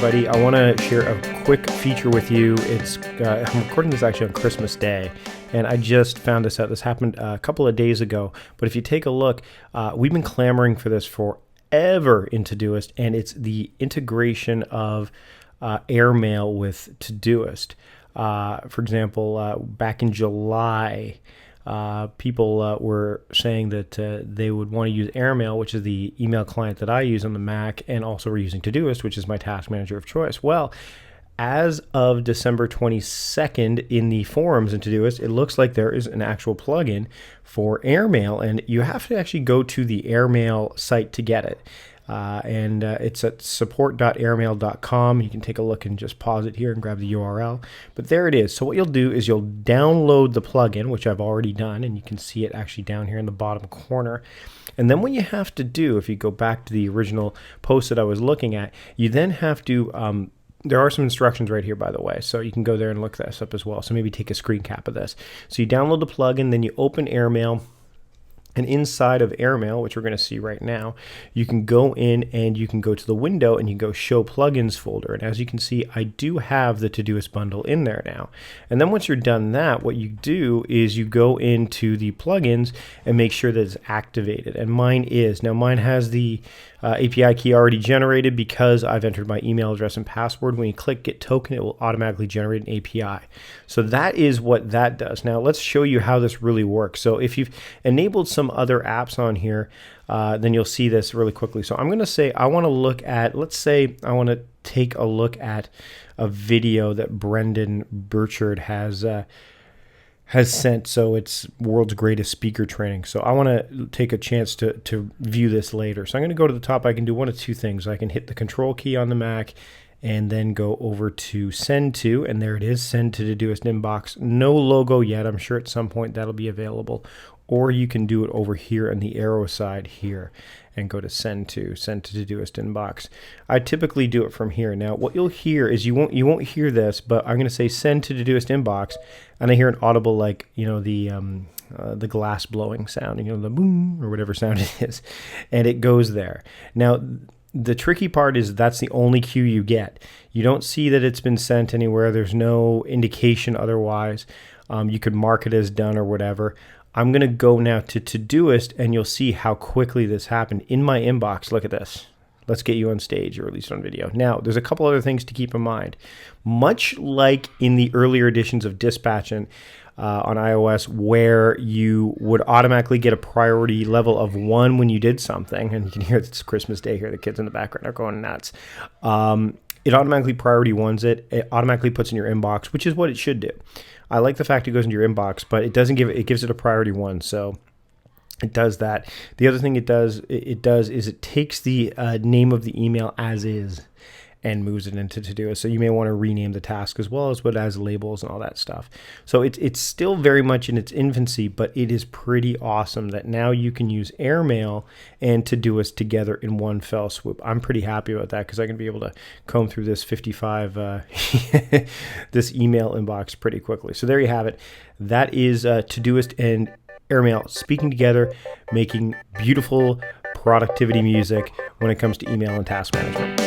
everybody. I want to share a quick feature with you. I'm recording this actually on Christmas Day, and I just found this out. This happened a couple of days ago, but if you take a look, we've been clamoring for this forever in Todoist, and it's the integration of Airmail with Todoist. For example, back in July, people were saying that they would want to use Airmail, which is the email client that I use on the Mac, and also we're using Todoist, which is my task manager of choice. Well, as of December 22nd in the forums in Todoist, it looks like there is an actual plugin for Airmail, and you have to actually go to the Airmail site to get it. It's at support.airmail.com. You can take a look and just pause it here and grab the URL. But there it is. So what you'll do is you'll download the plugin, which I've already done, and you can see it actually down here in the bottom corner. And then what you have to do, if you go back to the original post that I was looking at, you then have to there are some instructions right here, by the way, so you can go there and look this up as well. So maybe take a screen cap of this. So you download the plugin, then you open Airmail. And inside of Airmail, which we're going to see right now, you can go in and you can go to the window and you go show plugins folder. And as you can see, I do have the Todoist bundle in there now. And then once you're done that, what you do is you go into the plugins and make sure that it's activated. And mine is. Now mine has the API key already generated because I've entered my email address and password. When you click Get Token, it will automatically generate an API. So that is what that does. Now let's show you how this really works. So if you've enabled some other apps on here, then you'll see this really quickly. So I'm going to say I want to look at, let's say I want to take a look at a video that Brendan Burchard has sent. So it's world's greatest speaker training. So I want to take a chance to view this later. So I'm going to go to the top. I can do one of two things. I can hit the control key on the Mac and then go over to send to, and there it is, send to Todoist inbox. No logo yet. I'm sure at some point that'll be available. Or you can do it over here on the arrow side here and go to send to Todoist inbox. I typically do it from here. Now what you'll hear is you won't hear this, but I'm going to say send to Todoist inbox, and I hear an audible, like, you know, the glass blowing sound, you know, the boom or whatever sound it is, and it goes there. Now the tricky part is that's the only cue you get. You don't see that it's been sent anywhere. There's no indication otherwise. You could mark it as done or whatever. I'm going to go now to Todoist, and you'll see how quickly this happened. In my inbox, look at this. Let's get you on stage, or at least on video. Now, there's a couple other things to keep in mind. Much like in the earlier editions of Dispatchin' on iOS, where you would automatically get a priority level of 1 when you did something, and you can hear it's Christmas Day here. The kids in the background are going nuts. It automatically priority ones it. It automatically puts in your inbox, which is what it should do. I like the fact it goes into your inbox, but it doesn't give it. It gives it a priority 1, so it does that. The other thing it does is it takes the name of the email as is and moves it into Todoist. So you may want to rename the task as well as what has labels and all that stuff. So it's still very much in its infancy, but it is pretty awesome that now you can use Airmail and Todoist together in one fell swoop. I'm pretty happy about that because I can be able to comb through this 55 this email inbox pretty quickly. So there you have it. That is Todoist and Airmail speaking together, making beautiful productivity music when it comes to email and task management.